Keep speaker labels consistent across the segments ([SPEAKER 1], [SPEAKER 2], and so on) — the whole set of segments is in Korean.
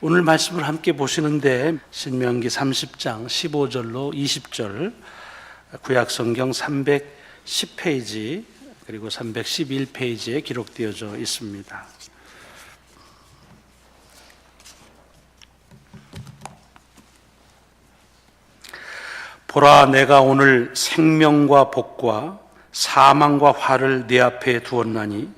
[SPEAKER 1] 오늘 말씀을 함께 보시는데 신명기 30장 15절로 20절, 구약성경 310페이지 그리고 311페이지에 기록되어져 있습니다. 보라, 내가 오늘 생명과 복과 사망과 화를 네 앞에 두었나니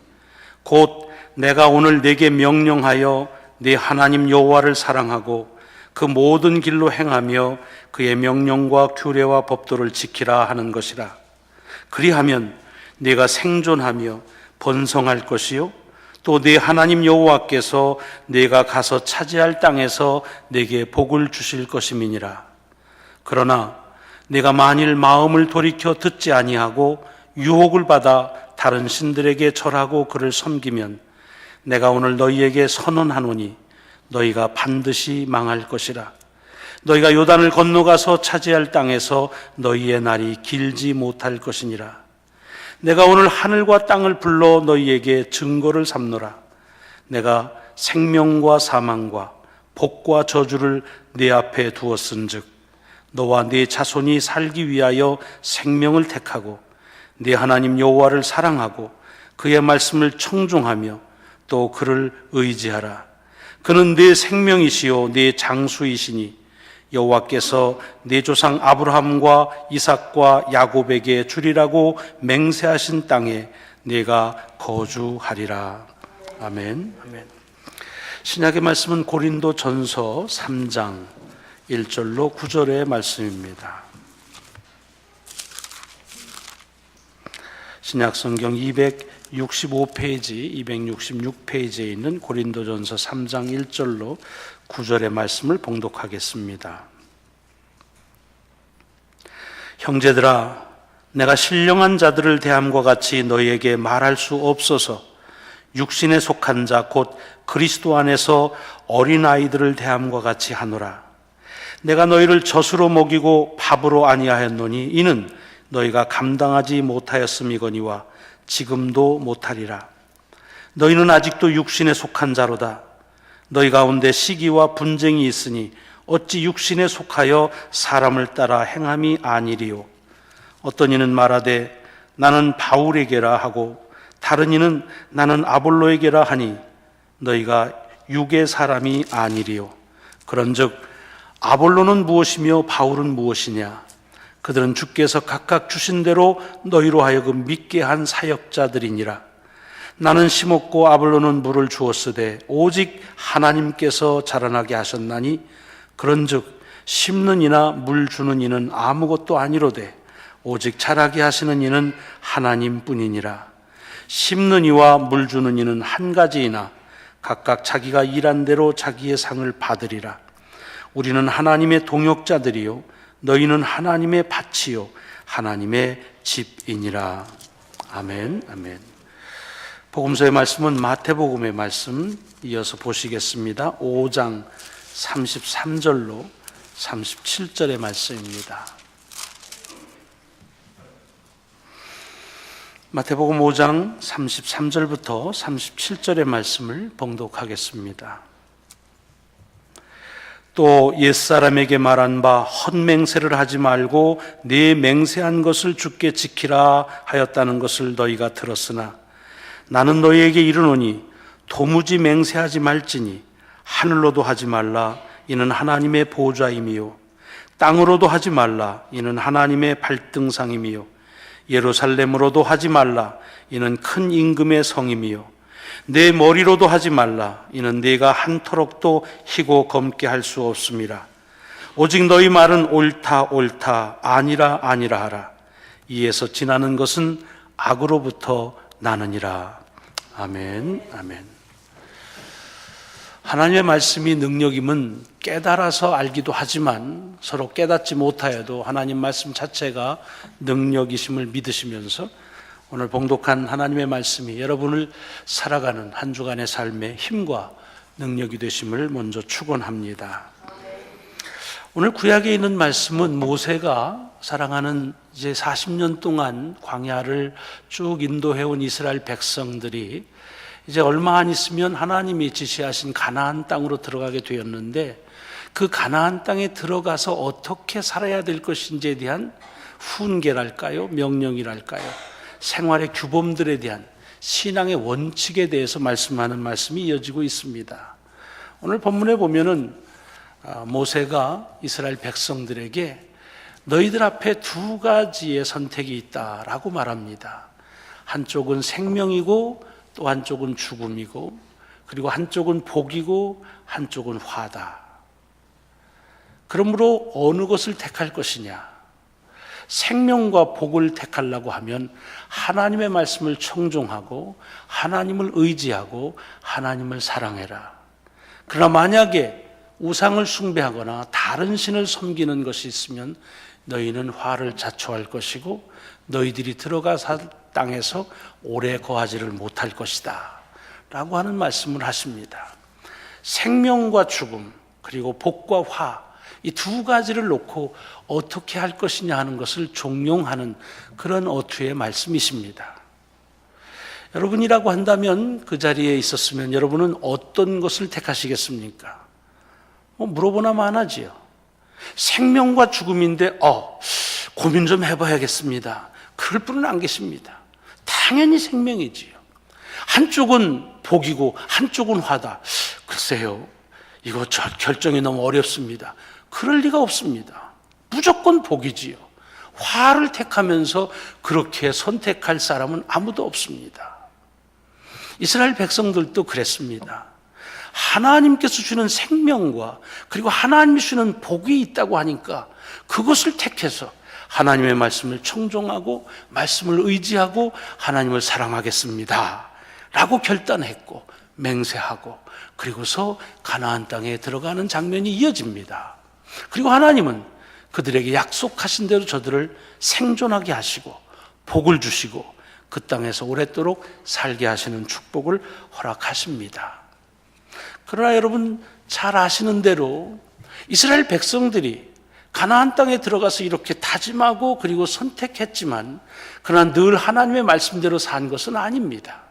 [SPEAKER 1] 곧 내가 오늘 네게 명령하여 네 하나님 여호와를 사랑하고 그 모든 길로 행하며 그의 명령과 규례와 법도를 지키라 하는 것이라. 그리하면 네가 생존하며 번성할 것이요 또 네 하나님 여호와께서 네가 가서 차지할 땅에서 네게 복을 주실 것임이니라. 그러나 네가 만일 마음을 돌이켜 듣지 아니하고 유혹을 받아 다른 신들에게 절하고 그를 섬기면 내가 오늘 너희에게 선언하노니 너희가 반드시 망할 것이라. 너희가 요단을 건너가서 차지할 땅에서 너희의 날이 길지 못할 것이니라. 내가 오늘 하늘과 땅을 불러 너희에게 증거를 삼노라. 내가 생명과 사망과 복과 저주를 네 앞에 두었은즉 너와 네 자손이 살기 위하여 생명을 택하고 네 하나님 여호와를 사랑하고 그의 말씀을 청종하며 또 그를 의지하라. 그는 네 생명이시요 네 장수이시니 여호와께서 네 조상 아브라함과 이삭과 야곱에게 주리라고 맹세하신 땅에 네가 거주하리라. 아멘. 아멘. 신약의 말씀은 고린도전서 3장 1절로 9절의 말씀입니다. 신약성경 265페이지, 266페이지에 있는 고린도전서 3장 1절로 9절의 말씀을 봉독하겠습니다. 형제들아, 내가 신령한 자들을 대함과 같이 너희에게 말할 수 없어서 육신에 속한 자 곧 그리스도 안에서 어린아이들을 대함과 같이 하노라. 내가 너희를 젖으로 먹이고 밥으로 아니하였노니 이는 너희가 감당하지 못하였음이거니와 지금도 못하리라. 너희는 아직도 육신에 속한 자로다. 너희 가운데 시기와 분쟁이 있으니 어찌 육신에 속하여 사람을 따라 행함이 아니리요. 어떤 이는 말하되 나는 바울에게라 하고 다른 이는 나는 아볼로에게라 하니 너희가 육의 사람이 아니리요. 그런즉 아볼로는 무엇이며 바울은 무엇이냐? 그들은 주께서 각각 주신 대로 너희로 하여금 믿게 한 사역자들이니라. 나는 심었고 아볼로는 물을 주었으되 오직 하나님께서 자라나게 하셨나니 그런즉 심는 이나 물 주는 이는 아무것도 아니로되 오직 자라게 하시는 이는 하나님뿐이니라. 심는 이와 물 주는 이는 한 가지이나 각각 자기가 일한 대로 자기의 상을 받으리라. 우리는 하나님의 동역자들이요 너희는 하나님의 밭이요 하나님의 집이니라. 아멘. 아멘. 복음서의 말씀은 마태복음의 말씀 이어서 보시겠습니다. 5장 33절로 37절의 말씀입니다. 마태복음 5장 33절부터 37절의 말씀을 봉독하겠습니다. 또 옛사람에게 말한 바 헛맹세를 하지 말고 네 맹세한 것을 주께 지키라 하였다는 것을 너희가 들었으나 나는 너희에게 이르노니 도무지 맹세하지 말지니 하늘로도 하지 말라 이는 하나님의 보좌임이요 땅으로도 하지 말라 이는 하나님의 발등상임이요 예루살렘으로도 하지 말라 이는 큰 임금의 성임이요 내 머리로도 하지 말라 이는 네가 한 터럭도 희고 검게 할 수 없음이라. 오직 너희 말은 옳다 옳다 아니라 아니라 하라. 이에서 지나는 것은 악으로부터 나느니라. 아멘. 아멘. 하나님의 말씀이 능력임은 깨달아서 알기도 하지만 서로 깨닫지 못하여도 하나님 말씀 자체가 능력이심을 믿으시면서 오늘 봉독한 하나님의 말씀이 여러분을 살아가는 한 주간의 삶의 힘과 능력이 되심을 먼저 축원합니다. 오늘 구약에 있는 말씀은 모세가 사랑하는 이제 40년 동안 광야를 쭉 인도해온 이스라엘 백성들이 이제 얼마 안 있으면 하나님이 지시하신 가나안 땅으로 들어가게 되었는데, 그 가나안 땅에 들어가서 어떻게 살아야 될 것인지에 대한 훈계랄까요? 명령이랄까요? 생활의 규범들에 대한 신앙의 원칙에 대해서 말씀하는 말씀이 이어지고 있습니다. 오늘 본문에 보면은 모세가 이스라엘 백성들에게 너희들 앞에 두 가지의 선택이 있다라고 말합니다. 한쪽은 생명이고 또 한쪽은 죽음이고, 그리고 한쪽은 복이고 한쪽은 화다. 그러므로 어느 것을 택할 것이냐? 생명과 복을 택하려고 하면 하나님의 말씀을 청종하고 하나님을 의지하고 하나님을 사랑해라. 그러나 만약에 우상을 숭배하거나 다른 신을 섬기는 것이 있으면 너희는 화를 자초할 것이고 너희들이 들어가 살 땅에서 오래 거하지를 못할 것이다 라고 하는 말씀을 하십니다. 생명과 죽음, 그리고 복과 화, 이 두 가지를 놓고 어떻게 할 것이냐 하는 것을 종용하는 그런 어투의 말씀이십니다. 여러분이라고 한다면, 그 자리에 있었으면 여러분은 어떤 것을 택하시겠습니까? 물어보나 마나지요. 생명과 죽음인데 고민 좀 해봐야겠습니다. 그럴 분은 안 계십니다. 당연히 생명이지요. 한쪽은 복이고 한쪽은 화다. 글쎄요, 이거 결정이 너무 어렵습니다. 그럴 리가 없습니다. 무조건 복이지요. 화를 택하면서 그렇게 선택할 사람은 아무도 없습니다. 이스라엘 백성들도 그랬습니다. 하나님께서 주는 생명과 그리고 하나님이 주는 복이 있다고 하니까 그것을 택해서 하나님의 말씀을 청종하고 말씀을 의지하고 하나님을 사랑하겠습니다 라고 결단했고 맹세하고, 그리고서 가나안 땅에 들어가는 장면이 이어집니다. 그리고 하나님은 그들에게 약속하신 대로 저들을 생존하게 하시고 복을 주시고 그 땅에서 오랫도록 살게 하시는 축복을 허락하십니다. 그러나 여러분 잘 아시는 대로 이스라엘 백성들이 가나안 땅에 들어가서 이렇게 다짐하고 그리고 선택했지만, 그러나 늘 하나님의 말씀대로 산 것은 아닙니다.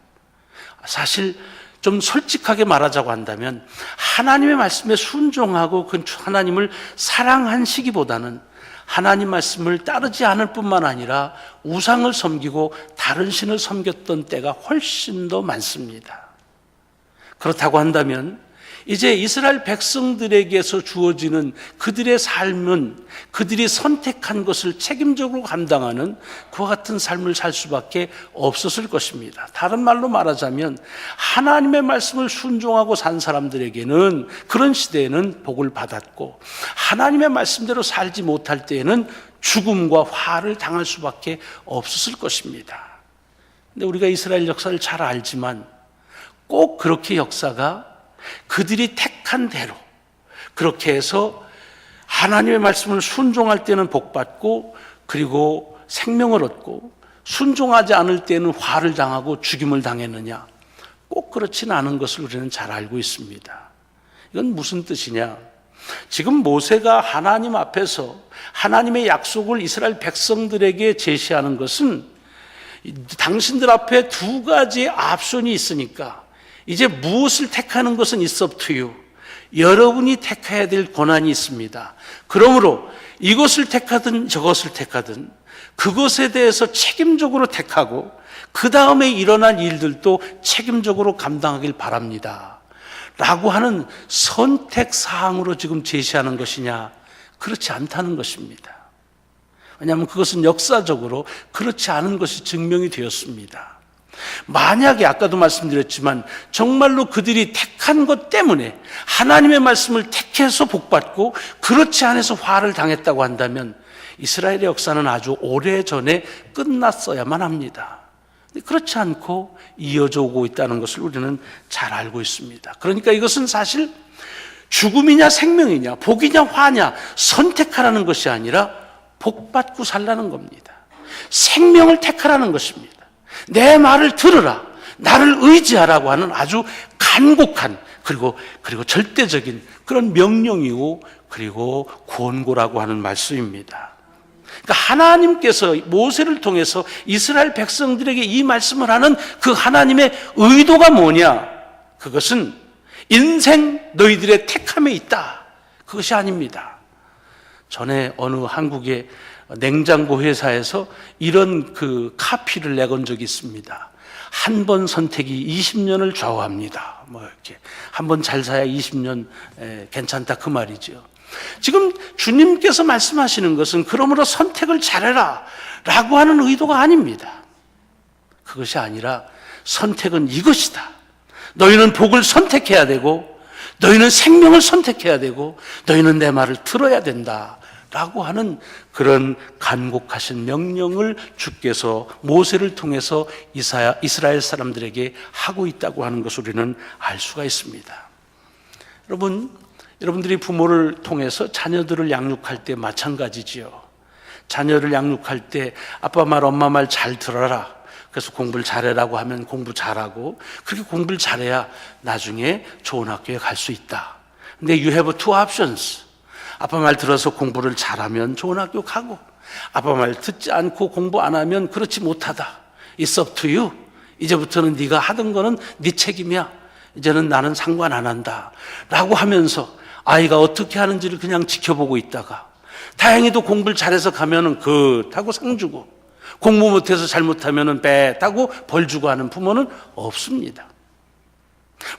[SPEAKER 1] 사실 좀 솔직하게 말하자고 한다면 하나님의 말씀에 순종하고 그 하나님을 사랑한 시기보다는 하나님 말씀을 따르지 않을 뿐만 아니라 우상을 섬기고 다른 신을 섬겼던 때가 훨씬 더 많습니다. 그렇다고 한다면 이제 이스라엘 백성들에게서 주어지는 그들의 삶은 그들이 선택한 것을 책임적으로 감당하는 그와 같은 삶을 살 수밖에 없었을 것입니다. 다른 말로 말하자면 하나님의 말씀을 순종하고 산 사람들에게는 그런 시대에는 복을 받았고, 하나님의 말씀대로 살지 못할 때에는 죽음과 화를 당할 수밖에 없었을 것입니다. 근데 우리가 이스라엘 역사를 잘 알지만 꼭 그렇게 역사가 그들이 택한 대로 그렇게 해서 하나님의 말씀을 순종할 때는 복받고 그리고 생명을 얻고, 순종하지 않을 때는 화를 당하고 죽임을 당했느냐? 꼭 그렇지는 않은 것을 우리는 잘 알고 있습니다. 이건 무슨 뜻이냐? 지금 모세가 하나님 앞에서 하나님의 약속을 이스라엘 백성들에게 제시하는 것은 당신들 앞에 두 가지의 옵션이 있으니까 이제 무엇을 택하는 것은 it's up to you. 여러분이 택해야 될 권한이 있습니다. 그러므로 이것을 택하든 저것을 택하든 그것에 대해서 책임적으로 택하고 그 다음에 일어난 일들도 책임적으로 감당하길 바랍니다 라고 하는 선택사항으로 지금 제시하는 것이냐? 그렇지 않다는 것입니다. 왜냐하면 그것은 역사적으로 그렇지 않은 것이 증명이 되었습니다. 만약에 아까도 말씀드렸지만 정말로 그들이 택한 것 때문에 하나님의 말씀을 택해서 복받고 그렇지 않아서 화를 당했다고 한다면 이스라엘의 역사는 아주 오래전에 끝났어야만 합니다. 그렇지 않고 이어져 오고 있다는 것을 우리는 잘 알고 있습니다. 그러니까 이것은 사실 죽음이냐 생명이냐 복이냐 화냐 선택하라는 것이 아니라 복받고 살라는 겁니다. 생명을 택하라는 것입니다. 내 말을 들으라, 나를 의지하라고 하는 아주 간곡한 그리고 절대적인 그런 명령이고 그리고 권고라고 하는 말씀입니다. 그러니까 하나님께서 모세를 통해서 이스라엘 백성들에게 이 말씀을 하는 그 하나님의 의도가 뭐냐? 그것은 인생 너희들의 택함에 있다. 그것이 아닙니다. 전에 어느 한국의 냉장고 회사에서 이런 그 카피를 내건 적이 있습니다. 한 번 선택이 20년을 좌우합니다. 뭐 이렇게 한 번 잘 사야 20년 괜찮다 그 말이죠. 지금 주님께서 말씀하시는 것은 그러므로 선택을 잘해라 라고 하는 의도가 아닙니다. 그것이 아니라 선택은 이것이다. 너희는 복을 선택해야 되고 너희는 생명을 선택해야 되고 너희는 내 말을 들어야 된다 라고 하는 그런 간곡하신 명령을 주께서 모세를 통해서 이스라엘 사람들에게 하고 있다고 하는 것을 우리는 알 수가 있습니다. 여러분들이 부모를 통해서 자녀들을 양육할 때 마찬가지지요. 자녀를 양육할 때 아빠 말 엄마 말 잘 들어라. 그래서 공부를 잘해라고 하면 공부 잘하고 그렇게 공부를 잘해야 나중에 좋은 학교에 갈 수 있다. 근데 you have two options. 아빠 말 들어서 공부를 잘하면 좋은 학교 가고 아빠 말 듣지 않고 공부 안 하면 그렇지 못하다. It's up to you. 이제부터는 네가 하던 거는 네 책임이야. 이제는 나는 상관 안 한다 라고 하면서 아이가 어떻게 하는지를 그냥 지켜보고 있다가 다행히도 공부를 잘해서 가면은 하고 상 주고 공부 못해서 잘못하면은 하고 벌 주고 하는 부모는 없습니다.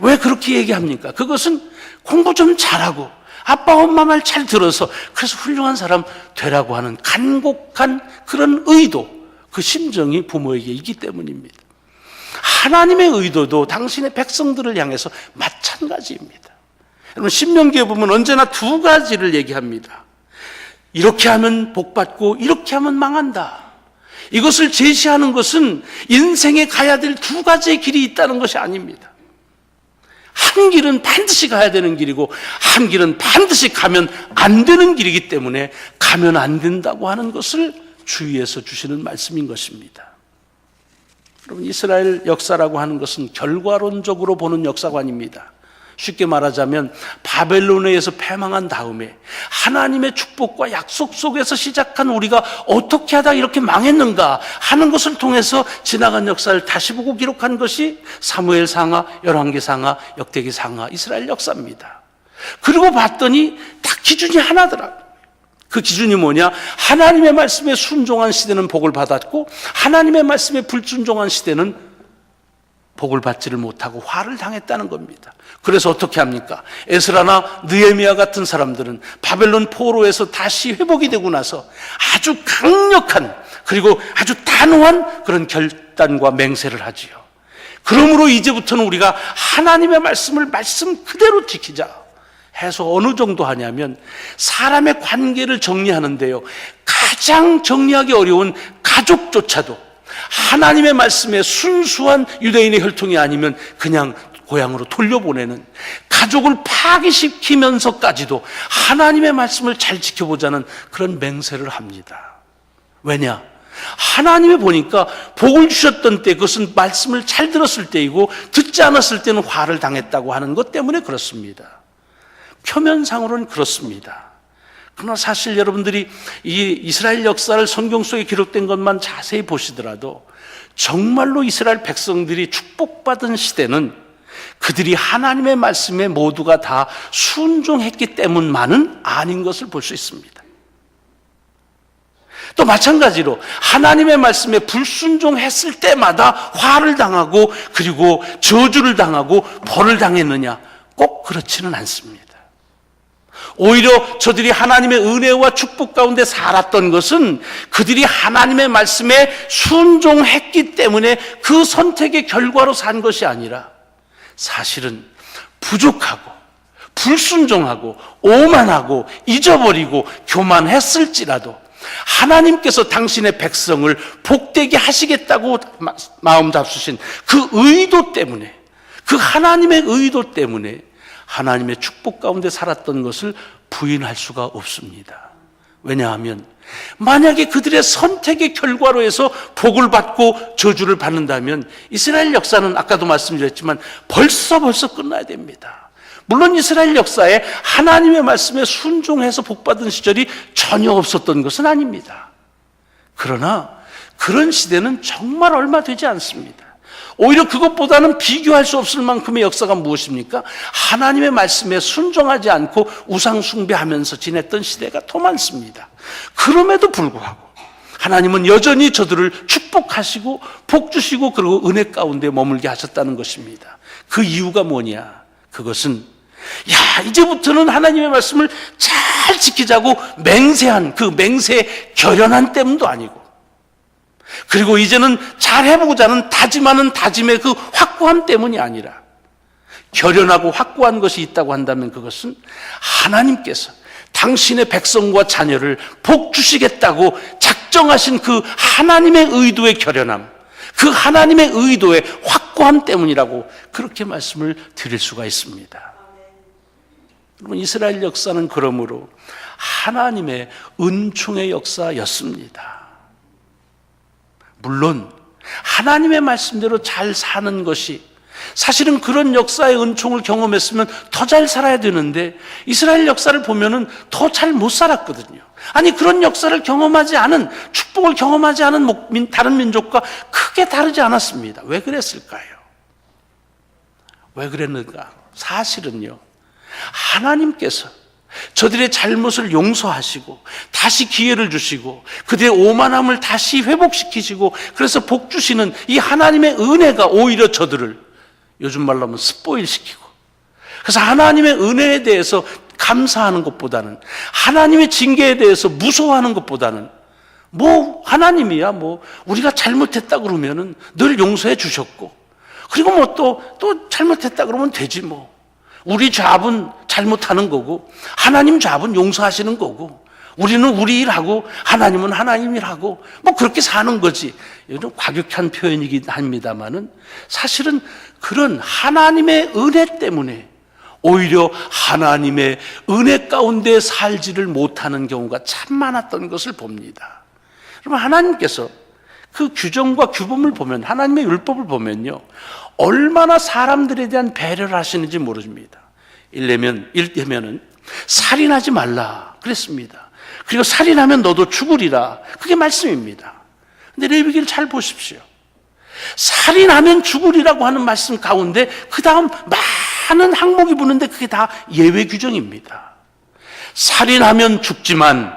[SPEAKER 1] 왜 그렇게 얘기합니까? 그것은 공부 좀 잘하고 아빠 엄마 말 잘 들어서 그래서 훌륭한 사람 되라고 하는 간곡한 그런 의도, 그 심정이 부모에게 있기 때문입니다. 하나님의 의도도 당신의 백성들을 향해서 마찬가지입니다. 여러분 신명기에 보면 언제나 두 가지를 얘기합니다. 이렇게 하면 복받고 이렇게 하면 망한다. 이것을 제시하는 것은 인생에 가야 될 두 가지의 길이 있다는 것이 아닙니다. 한 길은 반드시 가야 되는 길이고 한 길은 반드시 가면 안 되는 길이기 때문에 가면 안 된다고 하는 것을 주의해서 주시는 말씀인 것입니다. 여러분 이스라엘 역사라고 하는 것은 결과론적으로 보는 역사관입니다. 쉽게 말하자면 바벨론에 의해서 패망한 다음에 하나님의 축복과 약속 속에서 시작한 우리가 어떻게 하다 이렇게 망했는가 하는 것을 통해서 지나간 역사를 다시 보고 기록한 것이 사무엘 상하, 열왕기 상하, 역대기 상하 이스라엘 역사입니다. 그리고 봤더니 딱 기준이 하나더라고요. 그 기준이 뭐냐? 하나님의 말씀에 순종한 시대는 복을 받았고 하나님의 말씀에 불순종한 시대는 복을 받지를 못하고 화를 당했다는 겁니다. 그래서 어떻게 합니까? 에스라나 느헤미야 같은 사람들은 바벨론 포로에서 다시 회복이 되고 나서 아주 강력한 그리고 아주 단호한 그런 결단과 맹세를 하지요. 그러므로 이제부터는 우리가 하나님의 말씀을 말씀 그대로 지키자 해서 어느 정도 하냐면 사람의 관계를 정리하는데요, 가장 정리하기 어려운 가족조차도 하나님의 말씀에 순수한 유대인의 혈통이 아니면 그냥 고향으로 돌려보내는, 가족을 파괴시키면서까지도 하나님의 말씀을 잘 지켜보자는 그런 맹세를 합니다. 왜냐? 하나님이 보니까 복을 주셨던 때 그것은 말씀을 잘 들었을 때이고 듣지 않았을 때는 화를 당했다고 하는 것 때문에 그렇습니다. 표면상으로는 그렇습니다. 그러나 사실 여러분들이 이 이스라엘 역사를 성경 속에 기록된 것만 자세히 보시더라도 정말로 이스라엘 백성들이 축복받은 시대는 그들이 하나님의 말씀에 모두가 다 순종했기 때문만은 아닌 것을 볼 수 있습니다. 또 마찬가지로 하나님의 말씀에 불순종했을 때마다 화를 당하고 그리고 저주를 당하고 벌을 당했느냐? 꼭 그렇지는 않습니다. 오히려 저들이 하나님의 은혜와 축복 가운데 살았던 것은 그들이 하나님의 말씀에 순종했기 때문에 그 선택의 결과로 산 것이 아니라 사실은 부족하고 불순종하고 오만하고 잊어버리고 교만했을지라도 하나님께서 당신의 백성을 복되게 하시겠다고 마음 잡수신 그 의도 때문에, 그 하나님의 의도 때문에 하나님의 축복 가운데 살았던 것을 부인할 수가 없습니다. 왜냐하면 만약에 그들의 선택의 결과로 해서 복을 받고 저주를 받는다면 이스라엘 역사는 아까도 말씀드렸지만 벌써 끝나야 됩니다. 물론 이스라엘 역사에 하나님의 말씀에 순종해서 복받은 시절이 전혀 없었던 것은 아닙니다. 그러나 그런 시대는 정말 얼마 되지 않습니다. 오히려 그것보다는 비교할 수 없을 만큼의 역사가 무엇입니까? 하나님의 말씀에 순종하지 않고 우상 숭배하면서 지냈던 시대가 더 많습니다. 그럼에도 불구하고 하나님은 여전히 저들을 축복하시고 복 주시고 그리고 은혜 가운데 머물게 하셨다는 것입니다. 그 이유가 뭐냐? 그것은 이제부터는 하나님의 말씀을 잘 지키자고 맹세한 그 맹세의 결연한 때문도 아니고, 그리고 이제는 잘 해보고자 하는 다짐하는 다짐의 그 확고함 때문이 아니라, 결연하고 확고한 것이 있다고 한다면 그것은 하나님께서 당신의 백성과 자녀를 복 주시겠다고 작정하신 그 하나님의 의도의 결연함, 그 하나님의 의도의 확고함 때문이라고 그렇게 말씀을 드릴 수가 있습니다. 여러분, 이스라엘 역사는 그러므로 하나님의 은총의 역사였습니다. 물론 하나님의 말씀대로 잘 사는 것이, 사실은 그런 역사의 은총을 경험했으면 더 잘 살아야 되는데 이스라엘 역사를 보면은 더 잘 못 살았거든요. 아니, 그런 역사를 경험하지 않은, 축복을 경험하지 않은 다른 민족과 크게 다르지 않았습니다. 왜 그랬을까요? 왜 그랬는가? 사실은요, 하나님께서 저들의 잘못을 용서하시고 다시 기회를 주시고 그들의 오만함을 다시 회복시키시고 그래서 복 주시는 이 하나님의 은혜가 오히려 저들을 요즘 말로 하면 스포일시키고, 그래서 하나님의 은혜에 대해서 감사하는 것보다는, 하나님의 징계에 대해서 무서워하는 것보다는, 하나님이야 우리가 잘못했다 그러면은 늘 용서해 주셨고, 그리고 또 잘못했다 그러면 되지 우리 죄업은 잘못하는 거고 하나님 죄업은 용서하시는 거고, 우리는 우리 일하고 하나님은 하나님 일하고 그렇게 사는 거지. 이건 과격한 표현이긴 합니다만은 사실은 그런 하나님의 은혜 때문에 오히려 하나님의 은혜 가운데 살지를 못하는 경우가 참 많았던 것을 봅니다. 그러면 하나님께서 그 규정과 규범을 보면, 하나님의 율법을 보면요, 얼마나 사람들에 대한 배려를 하시는지 모릅니다. 일테면은 살인하지 말라 그랬습니다. 그리고 살인하면 너도 죽으리라, 그게 말씀입니다. 근데 레위기를 잘 보십시오. 살인하면 죽으리라고 하는 말씀 가운데 그 다음 많은 항목이 붙는데 그게 다 예외 규정입니다. 살인하면 죽지만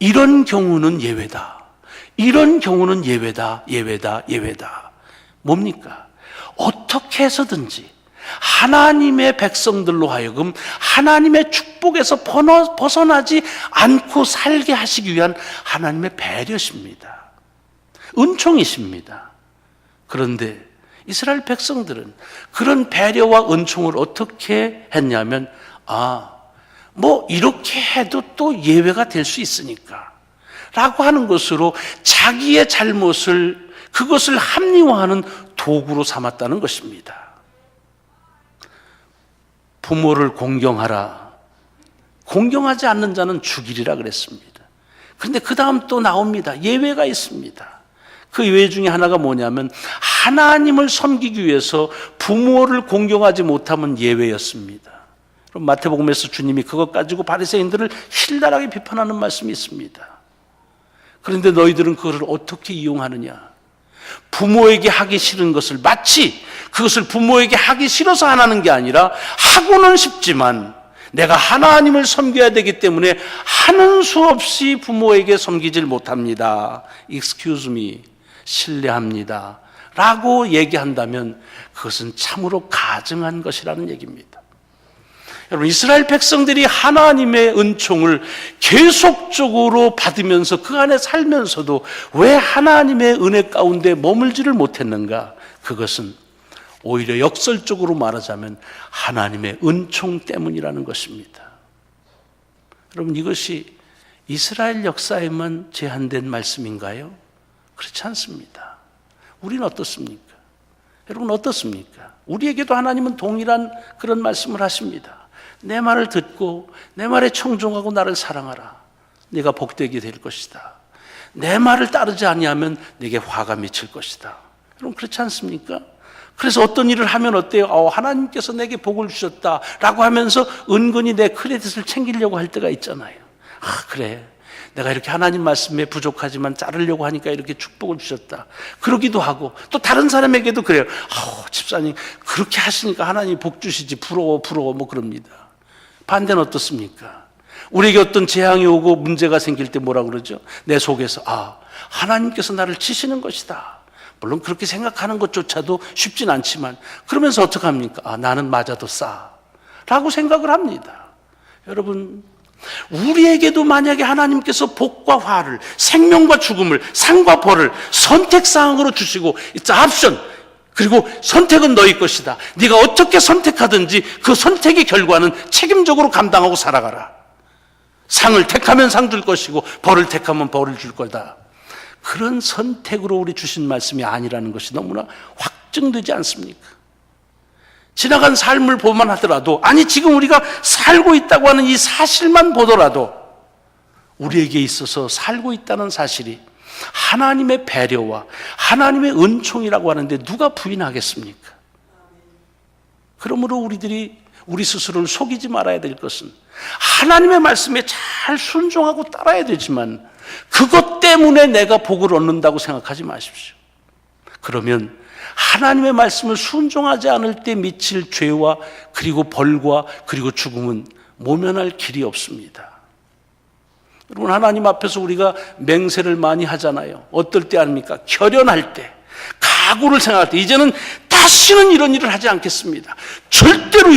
[SPEAKER 1] 이런 경우는 예외다, 이런 경우는 예외다, 예외다, 예외다. 뭡니까? 어떻게 해서든지 하나님의 백성들로 하여금 하나님의 축복에서 벗어나지 않고 살게 하시기 위한 하나님의 배려십니다. 은총이십니다. 그런데 이스라엘 백성들은 그런 배려와 은총을 어떻게 했냐면, 이렇게 해도 또 예외가 될 수 있으니까 라고 하는 것으로 자기의 잘못을, 그것을 합리화하는 도구로 삼았다는 것입니다. 부모를 공경하라, 공경하지 않는 자는 죽이리라 그랬습니다. 그런데 그 다음 또 나옵니다. 예외가 있습니다. 그 예외 중에 하나가 뭐냐면, 하나님을 섬기기 위해서 부모를 공경하지 못하면 예외였습니다. 그럼 마태복음에서 주님이 그것 가지고 바리새인들을 신랄하게 비판하는 말씀이 있습니다. 그런데 너희들은 그것을 어떻게 이용하느냐? 부모에게 하기 싫은 것을, 마치 그것을 부모에게 하기 싫어서 안 하는 게 아니라 하고는 싶지만 내가 하나님을 섬겨야 되기 때문에 하는 수 없이 부모에게 섬기질 못합니다. Excuse me, 실례합니다 라고 얘기한다면 그것은 참으로 가증한 것이라는 얘기입니다. 여러분, 이스라엘 백성들이 하나님의 은총을 계속적으로 받으면서 그 안에 살면서도 왜 하나님의 은혜 가운데 머물지를 못했는가? 그것은 오히려 역설적으로 말하자면 하나님의 은총 때문이라는 것입니다. 여러분, 이것이 이스라엘 역사에만 제한된 말씀인가요? 그렇지 않습니다. 우리는 어떻습니까? 여러분, 어떻습니까? 우리에게도 하나님은 동일한 그런 말씀을 하십니다. 내 말을 듣고 내 말에 청종하고 나를 사랑하라. 네가 복되게 될 것이다. 내 말을 따르지 아니하면 네게 화가 미칠 것이다. 여러분, 그렇지 않습니까? 그래서 어떤 일을 하면 어때요? 하나님께서 내게 복을 주셨다 라고 하면서 은근히 내 크레딧을 챙기려고 할 때가 있잖아요. 그래, 내가 이렇게 하나님 말씀에 부족하지만 자르려고 하니까 이렇게 축복을 주셨다. 그러기도 하고 또 다른 사람에게도 그래요. 집사님 그렇게 하시니까 하나님이 복 주시지 부러워 뭐 그럽니다. 반대는 어떻습니까? 우리에게 어떤 재앙이 오고 문제가 생길 때 뭐라 그러죠? 내 속에서 하나님께서 나를 치시는 것이다. 물론 그렇게 생각하는 것조차도 쉽진 않지만 그러면서 어떡합니까? 나는 맞아도 라고 생각을 합니다. 여러분, 우리에게도 만약에 하나님께서 복과 화를, 생명과 죽음을, 상과 벌을 선택사항으로 주시고 It's an option. 그리고 선택은 너희 것이다. 네가 어떻게 선택하든지 그 선택의 결과는 책임적으로 감당하고 살아가라. 상을 택하면 상 줄 것이고 벌을 택하면 벌을 줄 거다. 그런 선택으로 우리 주신 말씀이 아니라는 것이 너무나 확증되지 않습니까? 지나간 삶을 보만 하더라도, 아니 지금 우리가 살고 있다고 하는 이 사실만 보더라도 우리에게 있어서 살고 있다는 사실이 하나님의 배려와 하나님의 은총이라고 하는데 누가 부인하겠습니까? 그러므로 우리들이 우리 스스로를 속이지 말아야 될 것은 하나님의 말씀에 잘 순종하고 따라야 되지만 그것 때문에 내가 복을 얻는다고 생각하지 마십시오. 그러면 하나님의 말씀을 순종하지 않을 때 미칠 죄와 그리고 벌과 그리고 죽음은 모면할 길이 없습니다. 여러분, 하나님 앞에서 우리가 맹세를 많이 하잖아요. 어떨 때 아닙니까? 결연할 때, 각오를 생각할 때, 이제는 다시는 이런 일을 하지 않겠습니다. 절대로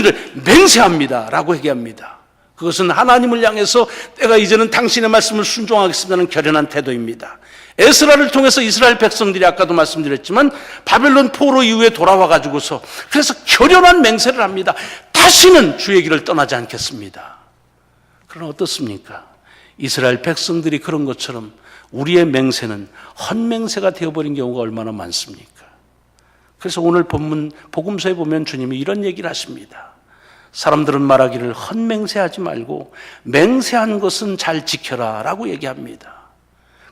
[SPEAKER 1] 맹세합니다 라고 얘기합니다. 그것은 하나님을 향해서 내가 이제는 당신의 말씀을 순종하겠습니다는 결연한 태도입니다. 에스라를 통해서 이스라엘 백성들이 아까도 말씀드렸지만 바벨론 포로 이후에 돌아와 가지고서 그래서 결연한 맹세를 합니다. 다시는 주의 길을 떠나지 않겠습니다. 그러나 어떻습니까? 이스라엘 백성들이 그런 것처럼 우리의 맹세는 헛맹세가 되어버린 경우가 얼마나 많습니까? 그래서 오늘 본문 복음서에 보면 주님이 이런 얘기를 하십니다. 사람들은 말하기를 헛맹세하지 말고 맹세한 것은 잘 지켜라 라고 얘기합니다.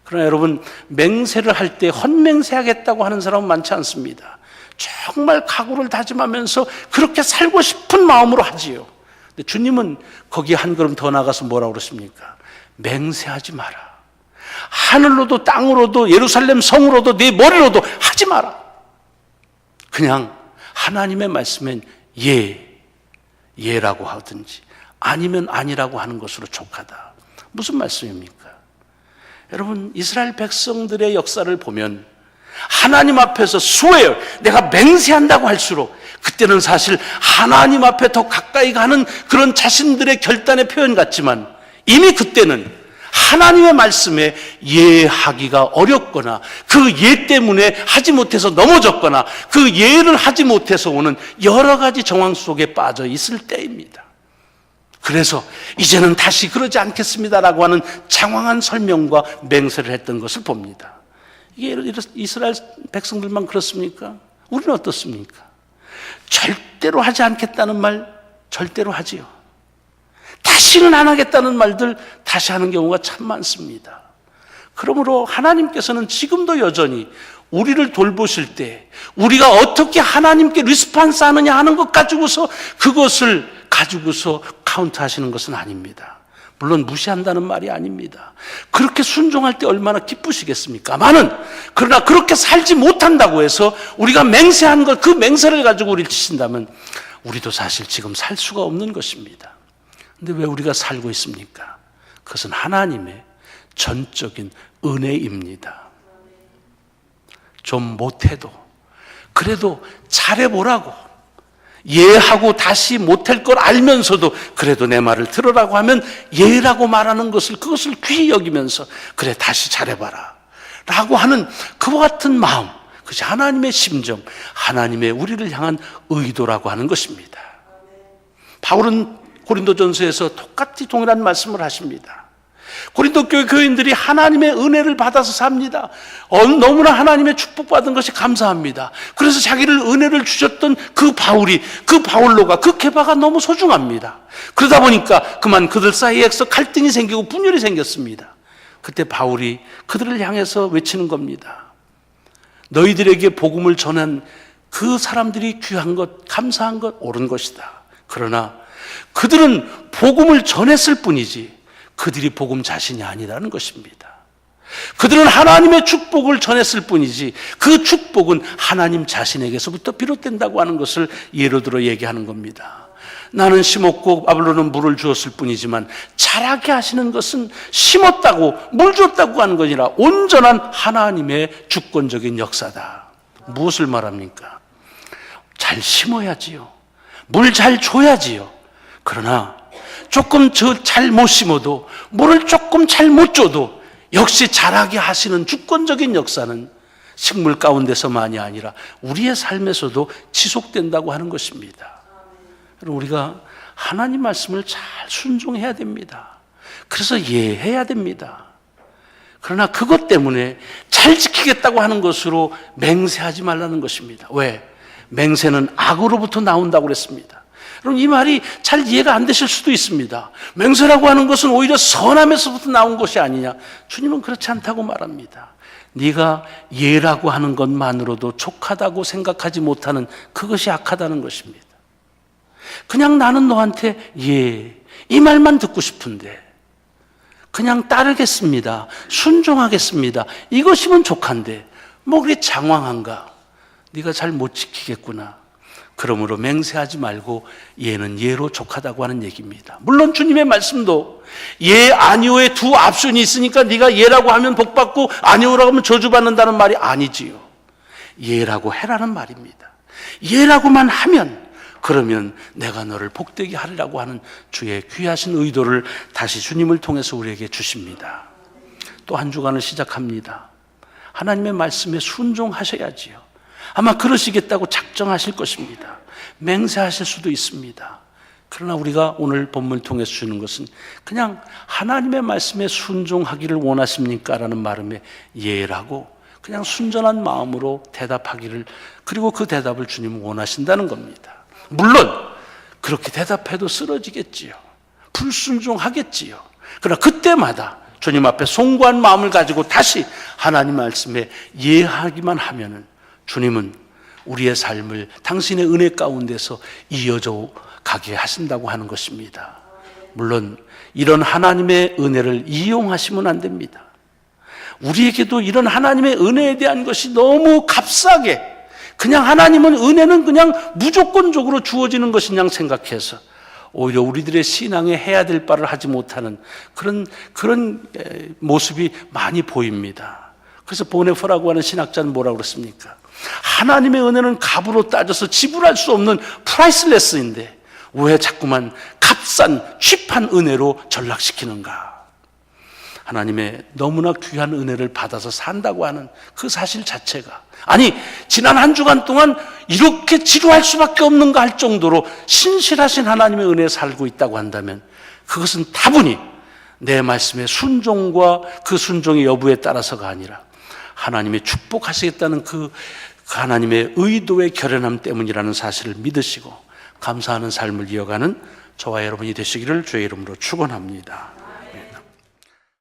[SPEAKER 1] 그러나 여러분, 맹세를 할 때 헛맹세하겠다고 하는 사람은 많지 않습니다. 정말 각오를 다짐하면서 그렇게 살고 싶은 마음으로 하지요. 근데 주님은 거기에 한 걸음 더 나가서 뭐라고 그러십니까? 맹세하지 마라. 하늘로도 땅으로도 예루살렘 성으로도 네 머리로도 하지 마라. 그냥 하나님의 말씀엔 예라고 하든지 아니면 아니라고 하는 것으로 족하다. 무슨 말씀입니까? 여러분, 이스라엘 백성들의 역사를 보면 하나님 앞에서 swear, 내가 맹세한다고 할수록 그때는 사실 하나님 앞에 더 가까이 가는 그런 자신들의 결단의 표현 같지만 이미 그때는 하나님의 말씀에 예하기가 어렵거나 그 예 때문에 하지 못해서 넘어졌거나 그 예를 하지 못해서 오는 여러 가지 정황 속에 빠져 있을 때입니다. 그래서 이제는 다시 그러지 않겠습니다라고 하는 장황한 설명과 맹세를 했던 것을 봅니다. 이게 이스라엘 백성들만 그렇습니까? 우리는 어떻습니까? 절대로 하지 않겠다는 말 절대로 하지요. 다시는 안 하겠다는 말들 다시 하는 경우가 참 많습니다. 그러므로 하나님께서는 지금도 여전히 우리를 돌보실 때 우리가 어떻게 하나님께 리스폰스 하느냐 하는 것 가지고서 그것을 가지고서 카운트 하시는 것은 아닙니다. 물론 무시한다는 말이 아닙니다. 그렇게 순종할 때 얼마나 기쁘시겠습니까마는 그러나 그렇게 살지 못한다고 해서 우리가 맹세한 것, 그 맹세를 가지고 우리를 치신다면 우리도 사실 지금 살 수가 없는 것입니다. 근데 왜 우리가 살고 있습니까? 그것은 하나님의 전적인 은혜입니다. 좀 못해도 그래도 잘해보라고 예하고 다시 못할 걸 알면서도 그래도 내 말을 들으라고 하면 예라고 말하는 것을 그것을 귀히 여기면서 그래 다시 잘해봐라 라고 하는 그와 같은 마음, 그것이 하나님의 심정, 하나님의 우리를 향한 의도라고 하는 것입니다. 바울은 고린도전서에서 똑같이 동일한 말씀을 하십니다. 고린도 교회 교인들이 하나님의 은혜를 받아서 삽니다. 너무나 하나님의 축복받은 것이 감사합니다. 그래서 자기를 은혜를 주셨던 그 바울로가 그 케바가 너무 소중합니다. 그러다 보니까 그만 그들 사이에서 갈등이 생기고 분열이 생겼습니다. 그때 바울이 그들을 향해서 외치는 겁니다. 너희들에게 복음을 전한 그 사람들이 귀한 것, 감사한 것, 옳은 것이다. 그러나 그들은 복음을 전했을 뿐이지 그들이 복음 자신이 아니라는 것입니다. 그들은 하나님의 축복을 전했을 뿐이지 그 축복은 하나님 자신에게서부터 비롯된다고 하는 것을 예로 들어 얘기하는 겁니다. 나는 심었고 아볼로는 물을 주었을 뿐이지만 자라게 하시는 것은 심었다고 물 줬다고 하는 것이라 온전한 하나님의 주권적인 역사다. 무엇을 말합니까? 잘 심어야지요. 물 잘 줘야지요. 그러나 조금 잘 못 심어도 물을 조금 잘 못 줘도 역시 자라게 하시는 주권적인 역사는 식물 가운데서만이 아니라 우리의 삶에서도 지속된다고 하는 것입니다. 우리가 하나님 말씀을 잘 순종해야 됩니다. 그래서 이해해야 됩니다. 그러나 그것 때문에 잘 지키겠다고 하는 것으로 맹세하지 말라는 것입니다. 왜? 맹세는 악으로부터 나온다고 그랬습니다. 여러분, 이 말이 잘 이해가 안 되실 수도 있습니다. 맹세라고 하는 것은 오히려 선함에서부터 나온 것이 아니냐. 주님은 그렇지 않다고 말합니다. 네가 예라고 하는 것만으로도 족하다고 생각하지 못하는 그것이 악하다는 것입니다. 그냥 나는 너한테 예, 이 말만 듣고 싶은데 그냥 따르겠습니다. 순종하겠습니다. 이것이면 족한데 뭐 그게 장황한가? 네가 잘 못 지키겠구나. 그러므로 맹세하지 말고 예는 예로 족하다고 하는 얘기입니다. 물론 주님의 말씀도 예, 아니오의 두 앞순이 있으니까 네가 예라고 하면 복받고 아니오라고 하면 저주받는다는 말이 아니지요. 예라고 해라는 말입니다. 예라고만 하면 그러면 내가 너를 복되게 하리라고 하는 주의 귀하신 의도를 다시 주님을 통해서 우리에게 주십니다. 또 한 주간을 시작합니다. 하나님의 말씀에 순종하셔야지요. 아마 그러시겠다고 작정하실 것입니다. 맹세하실 수도 있습니다. 그러나 우리가 오늘 본문을 통해서 주는 것은 그냥 하나님의 말씀에 순종하기를 원하십니까? 라는 말음에 예라고 그냥 순전한 마음으로 대답하기를, 그리고 그 대답을 주님은 원하신다는 겁니다. 물론 그렇게 대답해도 쓰러지겠지요. 불순종하겠지요. 그러나 그때마다 주님 앞에 송구한 마음을 가지고 다시 하나님 말씀에 예하기만 하면은 주님은 우리의 삶을 당신의 은혜 가운데서 이어져 가게 하신다고 하는 것입니다. 물론 이런 하나님의 은혜를 이용하시면 안 됩니다. 우리에게도 이런 하나님의 은혜에 대한 것이 너무 값싸게, 그냥 하나님은 은혜는 그냥 무조건적으로 주어지는 것이냐 생각해서 오히려 우리들의 신앙에 해야 될 바를 하지 못하는 그런 모습이 많이 보입니다. 그래서 보네퍼라고 하는 신학자는 뭐라고 그랬습니까? 하나님의 은혜는 값으로 따져서 지불할 수 없는 프라이슬레스인데 왜 자꾸만 값싼 취한 은혜로 전락시키는가? 하나님의 너무나 귀한 은혜를 받아서 산다고 하는 그 사실 자체가, 아니 지난 한 주간 동안 이렇게 지루할 수밖에 없는가 할 정도로 신실하신 하나님의 은혜에 살고 있다고 한다면 그것은 다분히 내 말씀의 순종과 그 순종의 여부에 따라서가 아니라 하나님의 축복하시겠다는 그 하나님의 의도의 결연함 때문이라는 사실을 믿으시고 감사하는 삶을 이어가는 저와 여러분이 되시기를 주의 이름으로 축원합니다.